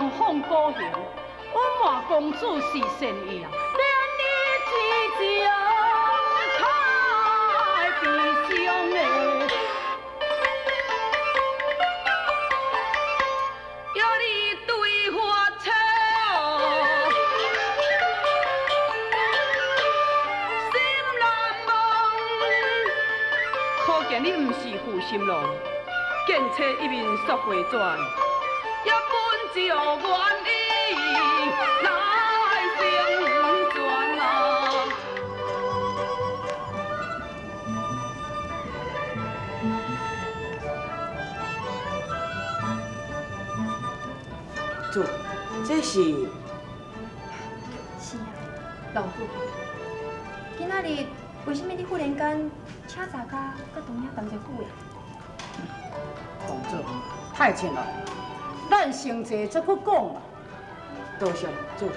重奉高行，温婉公主是善意啊，连你之将太悲伤的。 你毋是负心郎，见车一面说回转，也本就愿意来成全啊！主，这是是啊，老主，今仔日为什么你忽然间请查家搁同遐谈一句呀？公主，太请了，咱先坐再去讲吧。多谢主。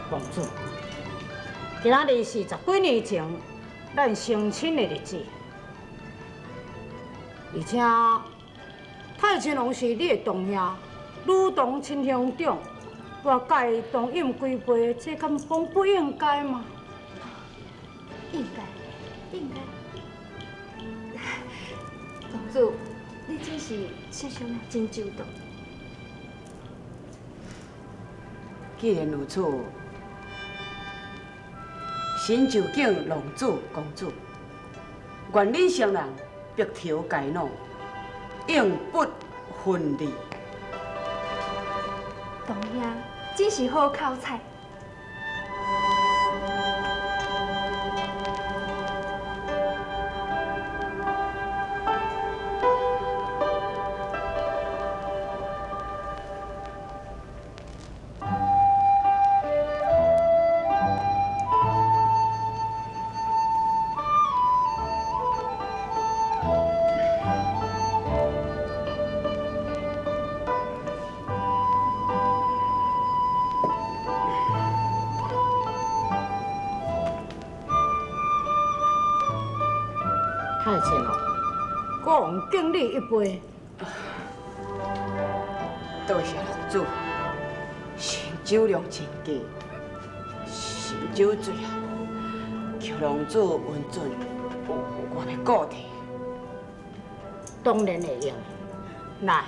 公主，今仔日是10几年前咱成亲的日子，而且太青龙是你的同兄，女同亲兄长，我甲伊同饮几杯，这敢讲不应该吗？应该，应该。公主，你真是设想啊真周到。既然如此，先就敬龙主公主，愿恁双人白头偕老，永不分离。同兄真是好口才。太青龙，我王敬你一杯。多谢龙主，神酒量真佳，神酒醉啊！求龙主恩准，我的顾体。当然会用。来，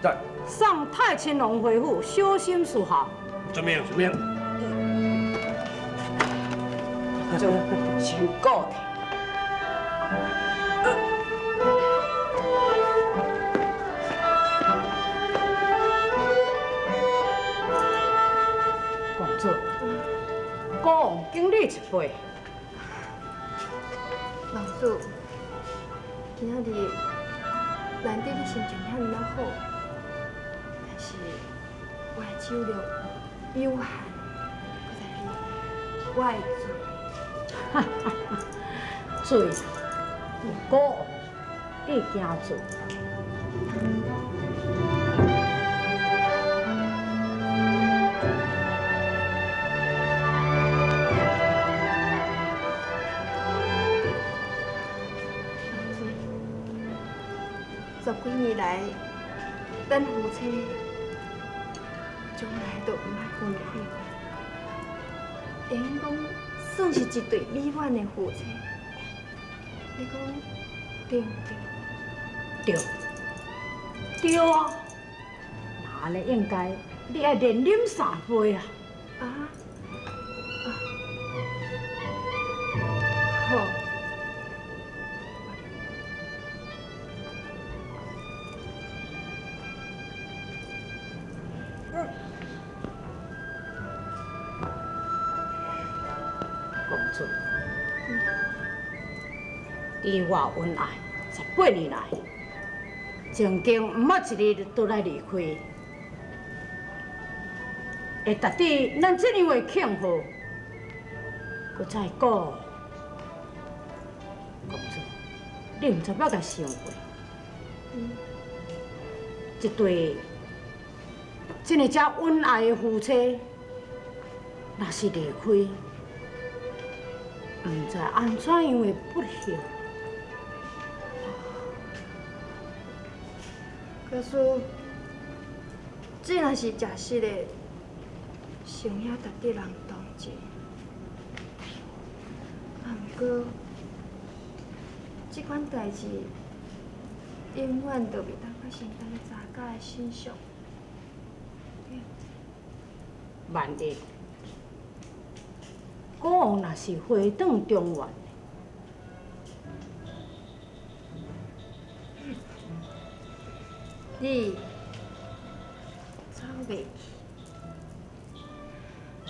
在，送太青龙回府，小心伺候。遵命，遵命。就先顾体。公主，国王敬你一杯。老主，今仔日难得你心情遐尼好，但是我的酒量有限，搁再是我的醉，国王，你惊醉？10几年来，咱夫妻从来都唔爱分开，会用讲算是一对美满的夫妻。你讲对唔对？对，对啊。那安尼应该你爱连饮3杯啊。啊？好。公主，以我恩爱18年来，曾经毋捌一日都来离开，会值得咱这样的庆贺。搁再讲，公主，你毋知捌甲想过，一对真个遮恩爱的夫妻，若是离开，毋知安怎样会不幸。可是，这若是食实的，想要值得人同情。啊，毋过，这款代志永远都袂当发生在咱查家的身上。万一国王若是回转中原，你走袂去，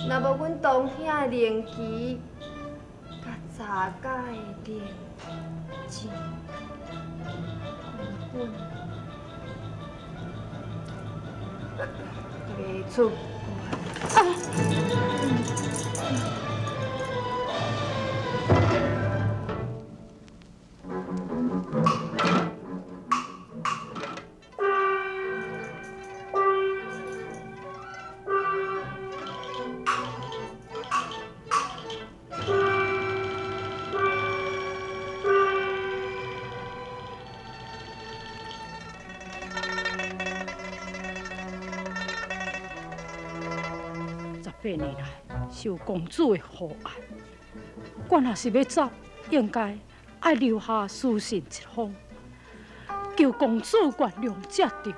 若无阮当兄的灵旗，甲查家的灵钱，根本袂出关。18年来受公主的厚爱，我若是要走，应该爱留下书信一封，求公主原谅才对。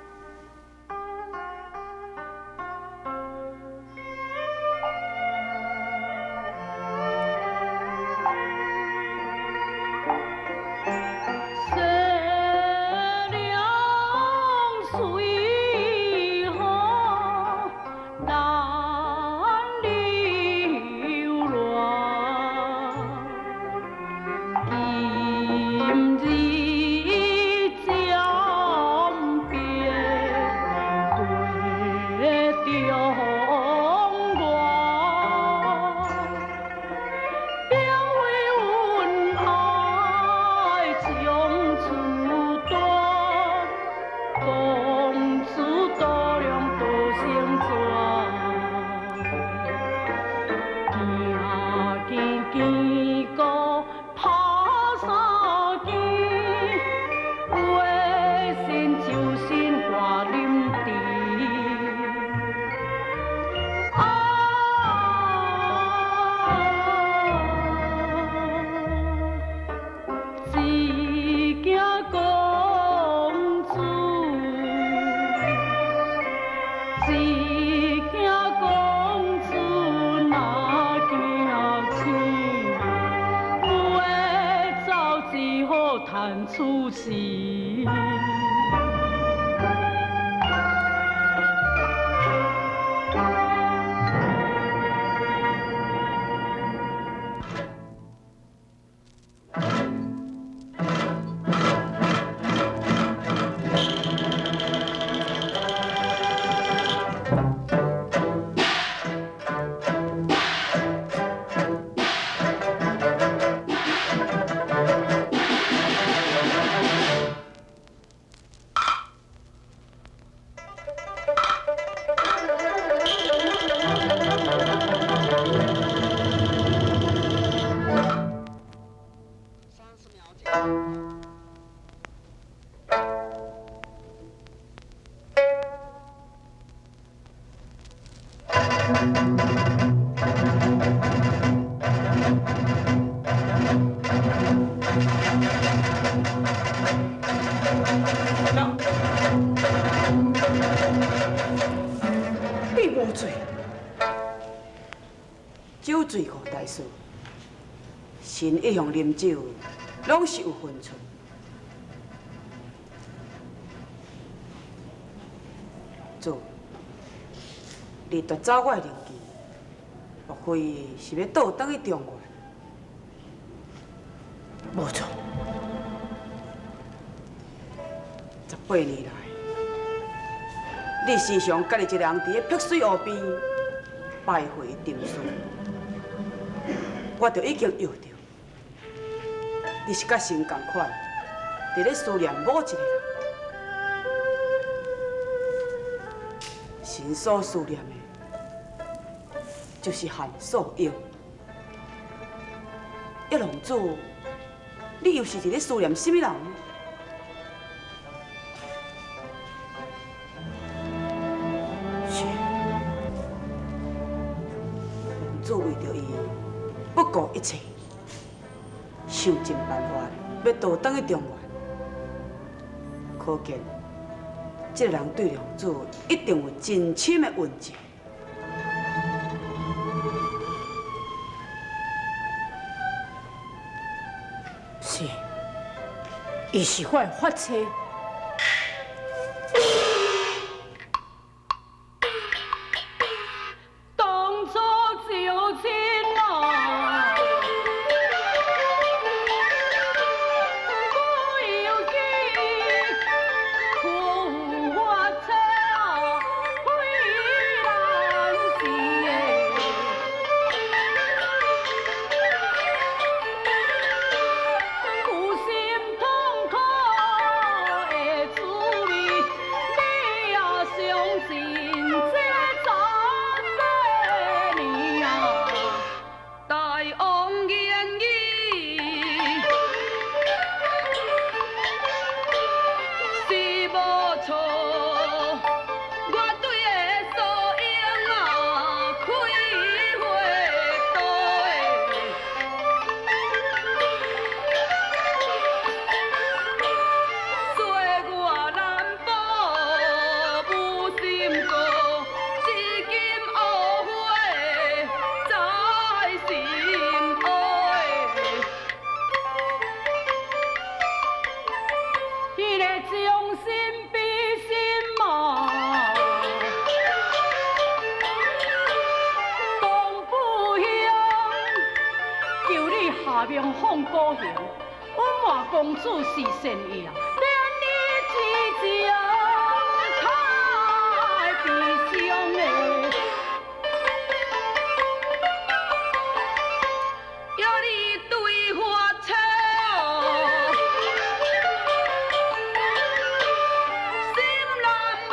谈出时。你无罪，酒醉误大事，神一向啉酒，拢是有分寸。主，你夺走我的灵旗，莫非是要倒转去中原？无错，18年来。你时常家己一人伫咧碧水湖边徘徊沉思，我就已经晓着，你是甲神同款，伫咧思念某一个人。神所思念的，就是韩素英。玉龙主，你又是伫咧思念什么人？是，龙主为着伊不顾一切，想尽办法要逃返去中原。可见，这个人对龙主一定有真深的恩情。是，伊是我的发妻。当初就亲啊，我犹记，可有发妻啊，非难事的。有心痛苦的滋味，你也相信这十多年啊，大王言语是无错，我对的素英啊，开花多的。岁月难保无心过，至今后悔在心窝。迄个将心比心嘛，当不兄求你下命放孤行。阮骂公主是善意，连你之情太悲伤的，要你对发妻哦，心难忘。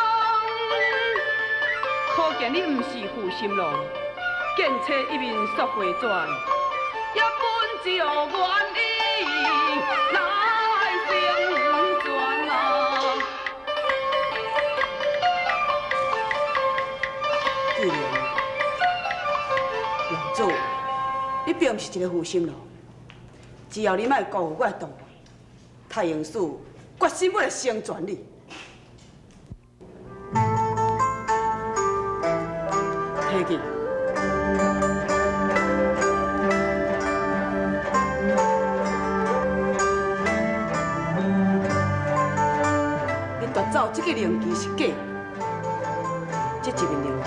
可见你毋是负心郎，见车一面索回转，也本只有愿意。来成全啊！既然龙主，你并不是一个负心郎，只要你莫辜负我的同意，太阳寺决心要来成全你。提去。走这个灵旗是假，这一面灵旗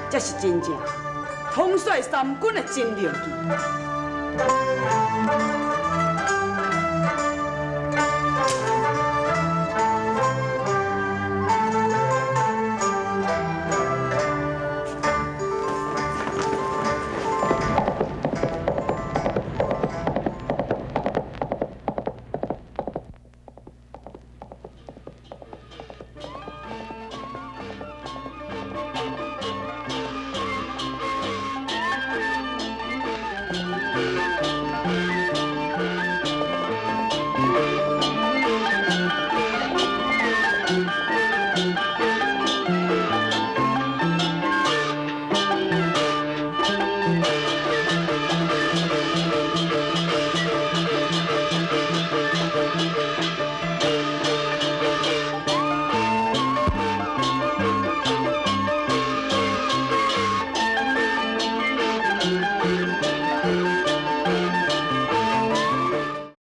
才是真正统帅三军的真灵旗。